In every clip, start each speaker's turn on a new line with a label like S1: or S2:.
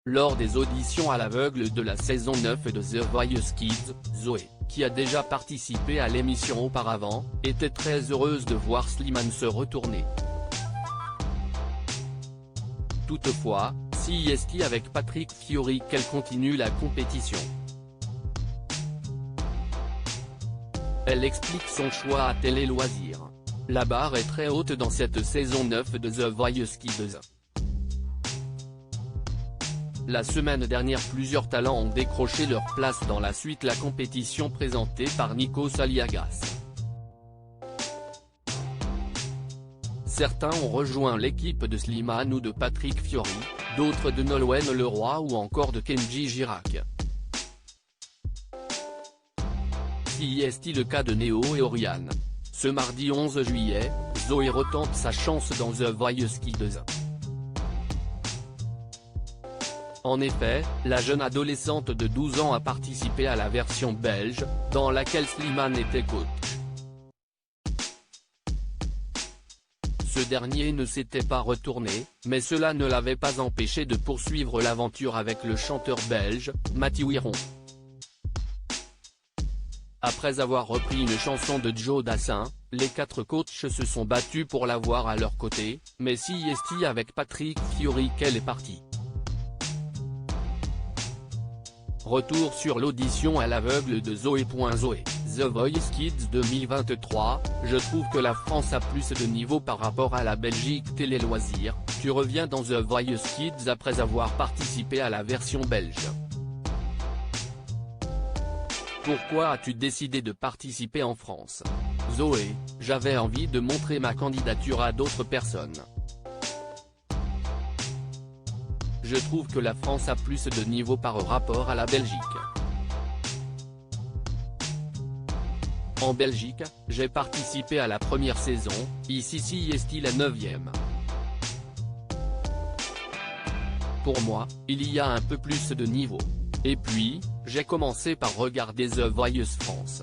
S1: Lors des auditions à l'aveugle de la saison 9 de The Voice Kids, Zoé, qui a déjà participé à l'émission auparavant, était très heureuse de voir Slimane se retourner. Toutefois, si est avec Patrick Fiori qu'elle continue la compétition. Elle explique son choix à Télé Loisirs. La barre est très haute dans cette saison 9 de The Voice Kids. La semaine dernière, plusieurs talents ont décroché leur place dans la suite la compétition présentée par Nikos Aliagas. Certains ont rejoint l'équipe de Slimane ou de Patrick Fiori, d'autres de Nolwenn Leroy ou encore de Kenji Girac. Si est le cas de Néo et Oriane. Ce mardi 11 juillet, Zoé retente sa chance dans The Voice Kids. En effet, la jeune adolescente de 12 ans a participé à la version belge, dans laquelle Slimane était coach. Ce dernier ne s'était pas retourné, mais cela ne l'avait pas empêché de poursuivre l'aventure avec le chanteur belge, Mathieu Hiron. Après avoir repris une chanson de Joe Dassin, les 4 coachs se sont battus pour l'avoir à leur côté, mais si est avec Patrick Fiori qu'elle est partie. Retour sur l'audition à l'aveugle de Zoé. Zoé, The Voice Kids 2023, je trouve que la France a plus de niveau par rapport à la Belgique. Télé Loisirs, tu reviens dans The Voice Kids après avoir participé à la version belge. Pourquoi as-tu décidé de participer en France? Zoé, j'avais envie de montrer ma candidature à d'autres personnes. Je trouve que la France a plus de niveau par rapport à la Belgique. En Belgique, j'ai participé à la première saison, ici est la 9e. Pour moi, il y a un peu plus de niveau. Et puis, j'ai commencé par regarder The Voice France.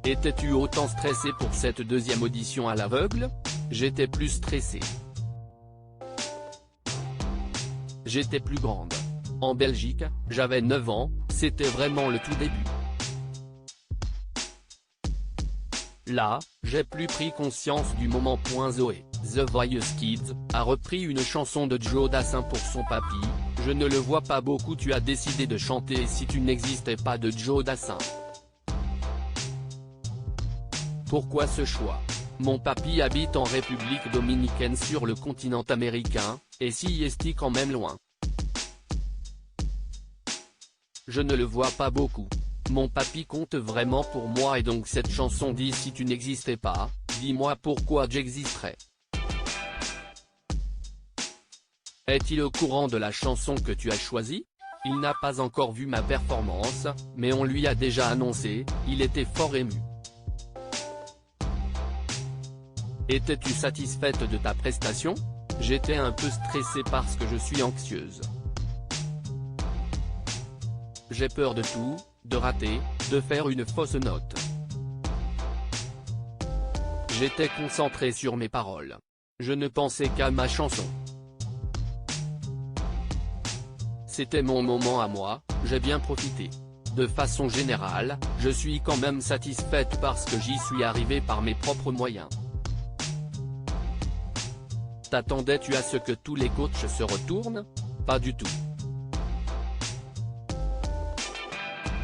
S1: Étais-tu autant stressé pour cette deuxième audition à l'aveugle? J'étais plus stressé. J'étais plus grande. En Belgique, j'avais 9 ans, c'était vraiment le tout début. Là, j'ai plus pris conscience du moment. Zoé, The Voice Kids, a repris une chanson de Joe Dassin pour son papy, je ne le vois pas beaucoup. Tu as décidé de chanter si tu n'existais pas de Joe Dassin. Pourquoi ce choix? Mon papy habite en République dominicaine sur le continent américain, et si est quand même loin. Je ne le vois pas beaucoup. Mon papy compte vraiment pour moi et donc cette chanson dit si tu n'existais pas, dis-moi pourquoi j'existerais. Est-il au courant de la chanson que tu as choisie? Il n'a pas encore vu ma performance, mais on lui a déjà annoncé, il était fort ému. Étais-tu satisfaite de ta prestation? J'étais un peu stressée parce que je suis anxieuse. J'ai peur de tout, de rater, de faire une fausse note. J'étais concentrée sur mes paroles. Je ne pensais qu'à ma chanson. C'était mon moment à moi, j'ai bien profité. De façon générale, je suis quand même satisfaite parce que j'y suis arrivée par mes propres moyens. T'attendais-tu à ce que tous les coachs se retournent? Pas du tout.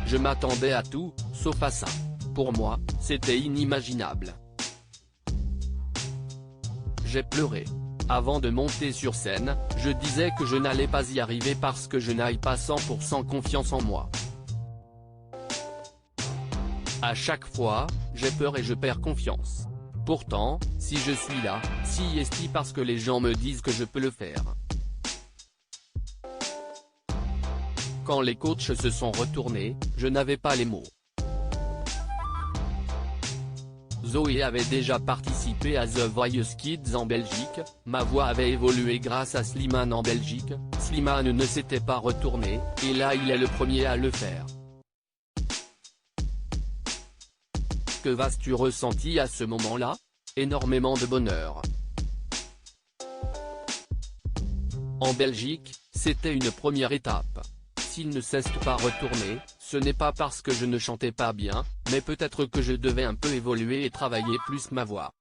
S1: Je m'attendais à tout, sauf à ça. Pour moi, c'était inimaginable. J'ai pleuré. Avant de monter sur scène, je disais que je n'allais pas y arriver parce que je n'avais pas 100% confiance en moi. À chaque fois, j'ai peur et je perds confiance. Pourtant, si je suis là, si est parce que les gens me disent que je peux le faire. Quand les coachs se sont retournés, je n'avais pas les mots. Zoé avait déjà participé à The Voice Kids en Belgique, ma voix avait évolué grâce à Slimane en Belgique, Slimane ne s'était pas retourné, et là il est le premier à le faire. Que vas-tu ressenti à ce moment-là? Énormément de bonheur. En Belgique, c'était une première étape. S'il ne cesse pas retourner, ce n'est pas parce que je ne chantais pas bien, mais peut-être que je devais un peu évoluer et travailler plus ma voix.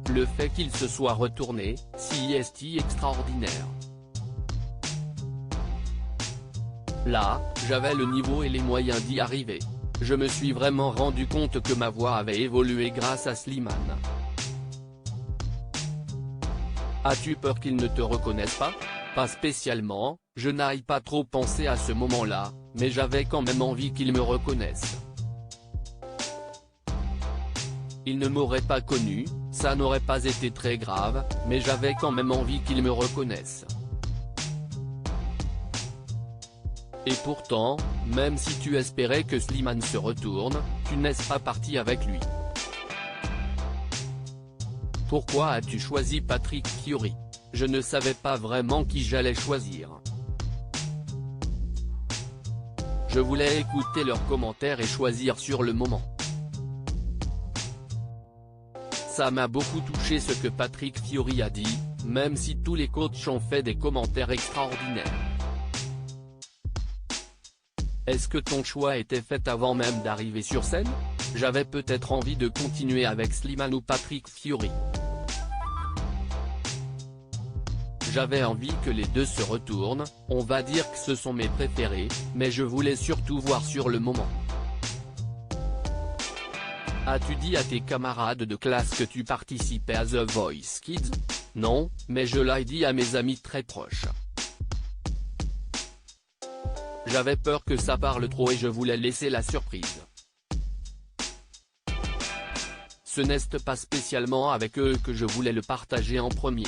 S1: Le fait qu'il se soit retourné, c'est extraordinaire. Là, j'avais le niveau et les moyens d'y arriver. Je me suis vraiment rendu compte que ma voix avait évolué grâce à Slimane. As-tu peur qu'il ne te reconnaisse pas? Pas spécialement, je n'aille pas trop penser à ce moment-là, mais j'avais quand même envie qu'il me reconnaisse. Il ne m'aurait pas connu, ça n'aurait pas été très grave, mais j'avais quand même envie qu'il me reconnaisse. Et pourtant, même si tu espérais que Slimane se retourne, tu n'es pas parti avec lui. Pourquoi as-tu choisi Patrick Fiori? Je ne savais pas vraiment qui j'allais choisir. Je voulais écouter leurs commentaires et choisir sur le moment. Ça m'a beaucoup touché ce que Patrick Fiori a dit, même si tous les coachs ont fait des commentaires extraordinaires. Est-ce que ton choix était fait avant même d'arriver sur scène? J'avais peut-être envie de continuer avec Slimane ou Patrick Fiori. J'avais envie que les deux se retournent, on va dire que ce sont mes préférés, mais je voulais surtout voir sur le moment. As-tu dit à tes camarades de classe que tu participais à The Voice Kids? Non, mais je l'ai dit à mes amis très proches. J'avais peur que ça parle trop et je voulais laisser la surprise. Ce n'est pas spécialement avec eux que je voulais le partager en premier.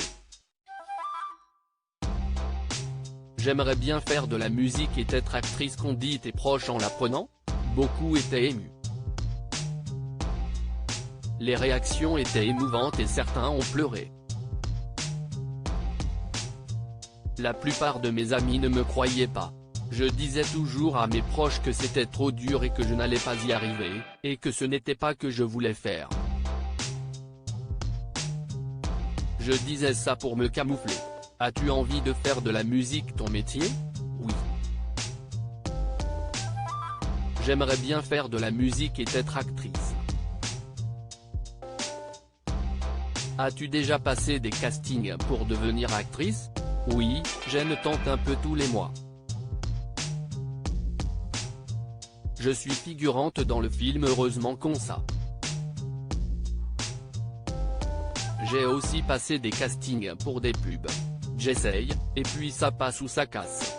S1: J'aimerais bien faire de la musique et être actrice, qu'ont dit tes proches en l'apprenant? Beaucoup étaient émus. Les réactions étaient émouvantes et certains ont pleuré. La plupart de mes amis ne me croyaient pas. Je disais toujours à mes proches que c'était trop dur et que je n'allais pas y arriver, et que ce n'était pas que je voulais faire. Je disais ça pour me camoufler. As-tu envie de faire de la musique ton métier? Oui. J'aimerais bien faire de la musique et être actrice. As-tu déjà passé des castings pour devenir actrice? Oui, j'en tente un peu tous les mois. Je suis figurante dans le film Heureusement qu'on ça. J'ai aussi passé des castings pour des pubs. J'essaye, et puis ça passe ou ça casse.